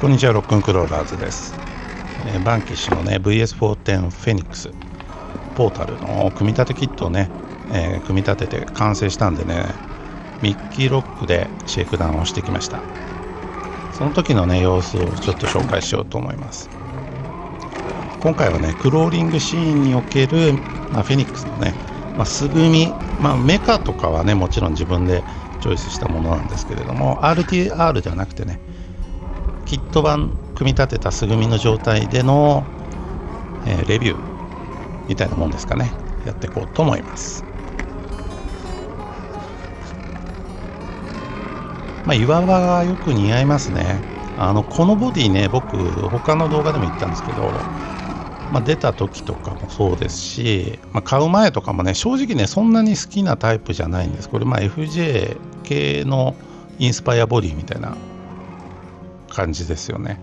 こんにちは、ロックンクローラーズです。バンキッシュのね VS410 フェニックスポータルの組み立てキットをね、組み立てて完成したんでね、ミッキーロックでシェイクダウンをしてきました。その時のね様子をちょっと紹介しようと思います。今回はねクローリングシーンにおける、フェニックスのね、素組み、メカとかはねもちろん自分でチョイスしたものなんですけれども、 RTR じゃなくてねキット版組み立てた素組みの状態での、レビューみたいなもんですかね、やっていこうと思います。岩場がよく似合いますね。このボディね、僕他の動画でも言ったんですけど、出た時とかもそうですし、買う前とかもね、正直ねそんなに好きなタイプじゃないんです。これFJ 系のインスパイアボディみたいな感じですよね。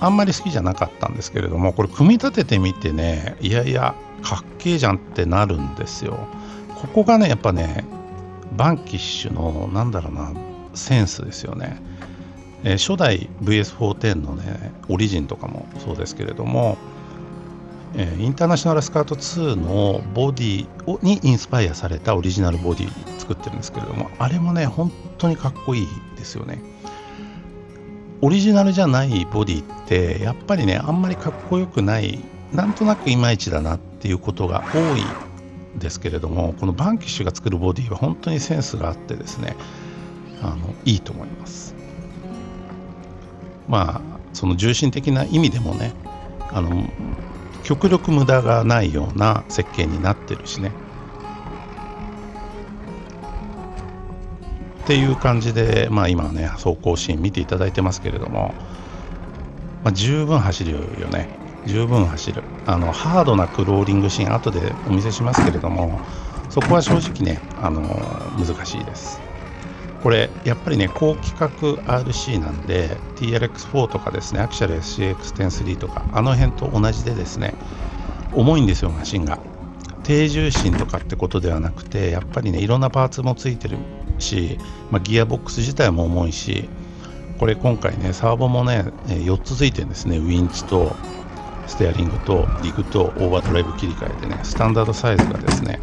あんまり好きじゃなかったんですけれども、これ組み立ててみてね、いやいやかっけえじゃんってなるんですよ。ここがねやっぱねバンキッシュのセンスですよね。初代 VS410 のねオリジンとかもそうですけれども、インターナショナルスカート2のボディにインスパイアされたオリジナルボディ作ってるんですけれども、あれもね本当にかっこいいですよね。オリジナルじゃないボディってやっぱりねあんまりかっこよくない、なんとなくいまいちだなっていうことが多いですけれども、このバンキッシュが作るボディは本当にセンスがあってですね、いいと思います。その重心的な意味でもね、極力無駄がないような設計になってるしねっていう感じで、今はね走行シーン見ていただいてますけれども、十分走るよね。十分走る。ハードなクローリングシーン後でお見せしますけれども、そこは正直ね難しいです。これやっぱりね高規格 RC なんで TRX4 とかですね、アクシャル SCX103 とかあの辺と同じでですね、重いんですよマシンが。低重心とかってことではなくて、やっぱりねいろんなパーツもついてるし、ギアボックス自体も重いし、これ今回ねサーボもね4つついてるんですね。ウィンチとステアリングとリグとオーバードライブ切り替えでね、スタンダードサイズがですね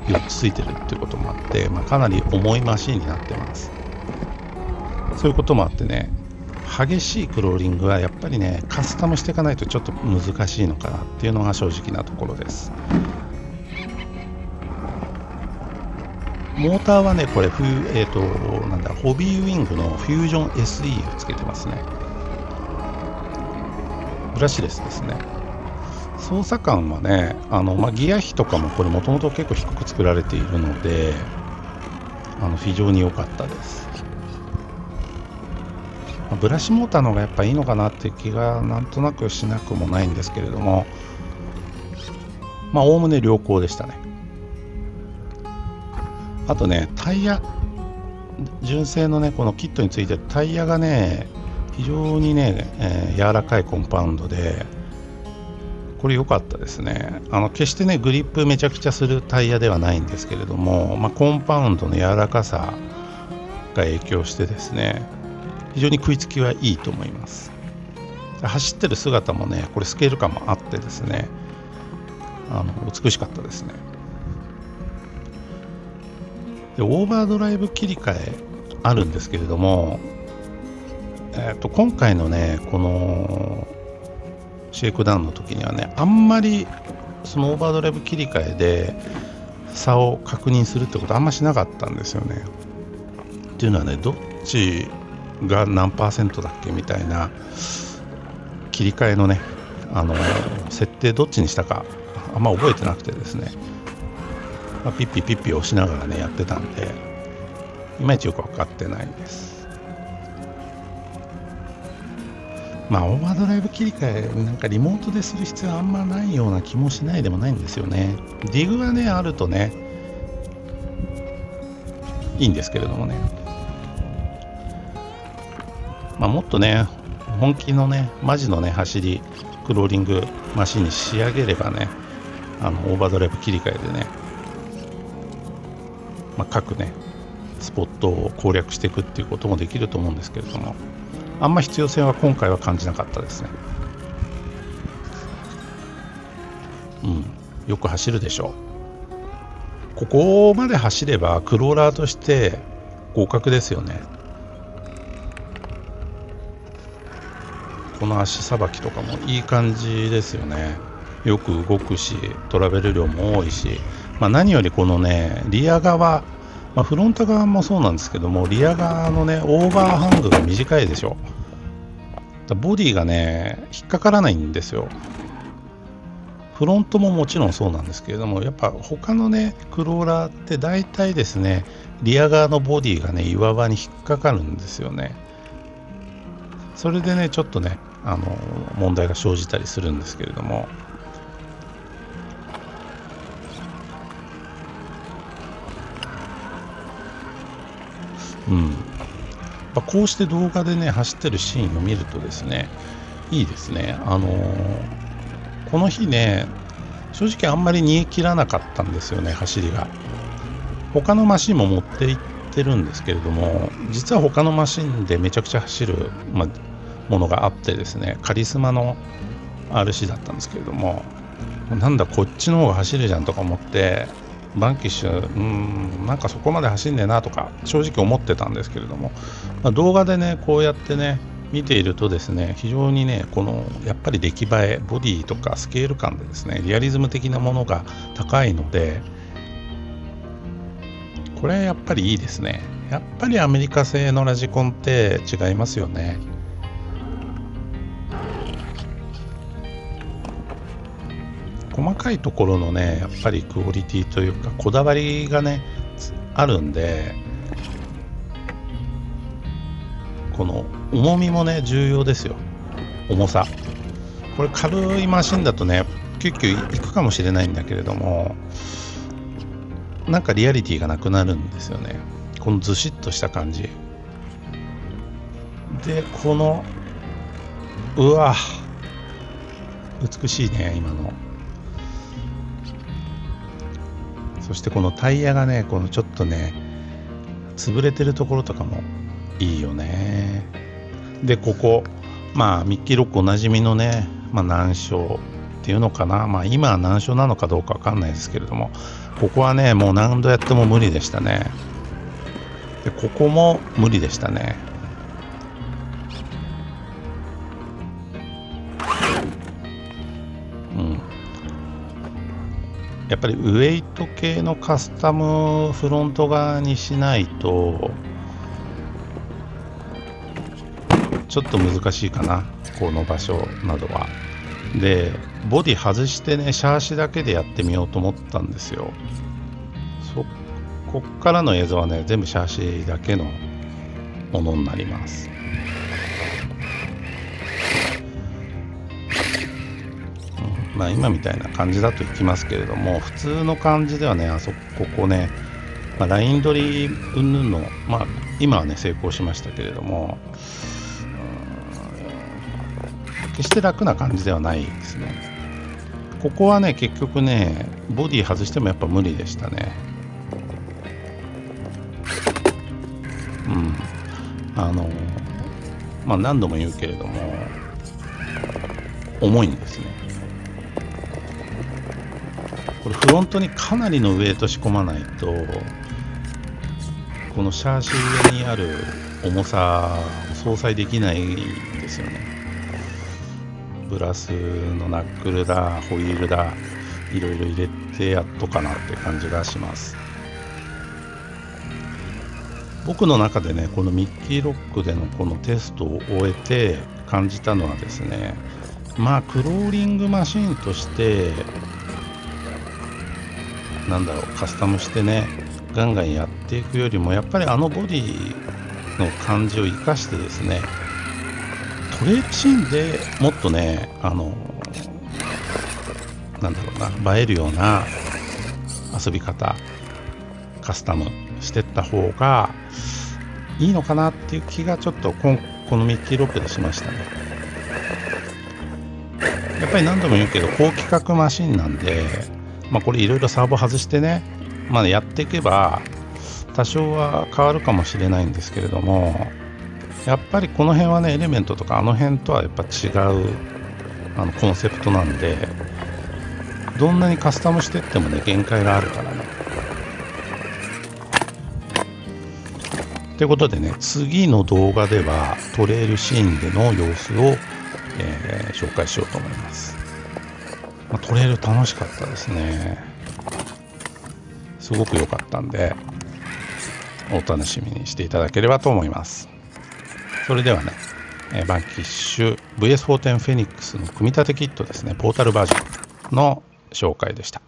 4つついてるっていうこともあって、かなり重いマシンになってます。そういうこともあってね、激しいクローリングはやっぱりねカスタムしていかないとちょっと難しいのかなっていうのが正直なところです。モーターはねこれホビーウィングのフュージョン SE をつけてますね。ブラシレスですね。操作感はねギア比とかもこれもともと結構低く作られているので非常に良かったです。ブラシモーターの方がやっぱいいのかなって気がなんとなくしなくもないんですけれども、おおむね良好でしたね。あとねタイヤ、純正のねこのキットについてるタイヤがね非常にね、柔らかいコンパウンドでこれ良かったですね。決してねグリップめちゃくちゃするタイヤではないんですけれども、コンパウンドの柔らかさが影響してですね、非常に食いつきはいいと思います。走ってる姿もねこれスケール感もあってですね美しかったですね。でオーバードライブ切り替えあるんですけれども、今回のねこのシェイクダウンの時にはねあんまりそのオーバードライブ切り替えで差を確認するってことあんましなかったんですよね。っていうのはね、どっちが何%だっけみたいな切り替えのね設定どっちにしたかあんま覚えてなくてですね、ピッピピッピ押しながらねやってたんでいまいちよく分かってないです。オーバードライブ切り替えリモートでする必要はあんまないような気もしないでもないんですよね。ディグはねあるとねいいんですけれどもね、もっとね本気のねマジのね走りクローリングマシンに仕上げればねオーバードライブ切り替えでね、各ねスポットを攻略していくっていうこともできると思うんですけれども、あんま必要性は今回は感じなかったですね。よく走るでしょう。ここまで走ればクローラーとして合格ですよね。この足さばきとかもいい感じですよね。よく動くし、トラベル量も多いし、何よりこのね、リア側、フロント側もそうなんですけども、リア側のね、オーバーハングが短いでしょ。ボディがね、引っかからないんですよ。フロントももちろんそうなんですけれども、やっぱ他のね、クローラーって大体ですね、リア側のボディがね、岩場に引っかかるんですよね。それでね、ちょっとね、問題が生じたりするんですけれども、こうして動画でね、走ってるシーンを見るとですね、いいですね。この日ね、正直あんまり煮え切らなかったんですよね、走りが。他のマシンも持って行ってるんですけれども、実は他のマシンでめちゃくちゃ走る、ものがあってですね、カリスマの RC だったんですけれども、なんだこっちの方が走るじゃんとか思って、バンキッシュ、なんかそこまで走んねえなとか正直思ってたんですけれども、動画でね、こうやってね、見ているとですね、非常にね、このやっぱり出来栄え、ボディとかスケール感でですね、リアリズム的なものが高いので、これやっぱりいいですね。やっぱりアメリカ製のラジコンって違いますよね。細かいところのね、やっぱりクオリティというかこだわりがねあるんで、この重みもね重要ですよ。重さ、これ軽いマシンだとねキュッキュいくかもしれないんだけれども、なんかリアリティがなくなるんですよね。このずしっとした感じで、この美しいね今の。そしてこのタイヤがね、このちょっとね潰れてるところとかもいいよね。でここミッキーロックおなじみのね、難所っていうのかな、今は難所なのかどうかわかんないですけれども、ここはねもう何度やっても無理でしたね。でここも無理でしたね。やっぱりウエイト系のカスタムフロント側にしないとちょっと難しいかな、この場所などは。でボディ外してね、シャーシだけでやってみようと思ったんですよ。こっからの映像はね全部シャーシだけのものになります。今みたいな感じだといきますけれども、普通の感じではね、ここね、ライン取り云々の、今はね成功しましたけれども、決して楽な感じではないですね。ここはね結局ねボディ外してもやっぱ無理でしたね。何度も言うけれども重いんですね。これフロントにかなりのウエイト仕込まないと、このシャーシ上にある重さを相殺できないんですよね。ブラスのナックルだ、ホイールだ、いろいろ入れてやっとかなって感じがします。僕の中でね、このミッキーロックでのこのテストを終えて感じたのはですね、クローリングマシンとしてカスタムしてねガンガンやっていくよりも、やっぱりあのボディの感じを生かしてですね、トレイルシーンでもっとね映えるような遊び方、カスタムしてった方がいいのかなっていう気がちょっとこのミッキーロックでしましたね。やっぱり何度も言うけど高規格マシンなんで、これいろいろサーボ外してね、やっていけば多少は変わるかもしれないんですけれども、やっぱりこの辺はね、エレメントとかあの辺とはやっぱ違うコンセプトなんで、どんなにカスタムしてってもね、限界があるからね。ということでね、次の動画ではトレイルシーンでの様子を、紹介しようと思います。トレイル楽しかったですね。すごく良かったんで、お楽しみにしていただければと思います。それではね、バンキッシュ VS410 フェニックスの組み立てキットですね、ポータルバージョンの紹介でした。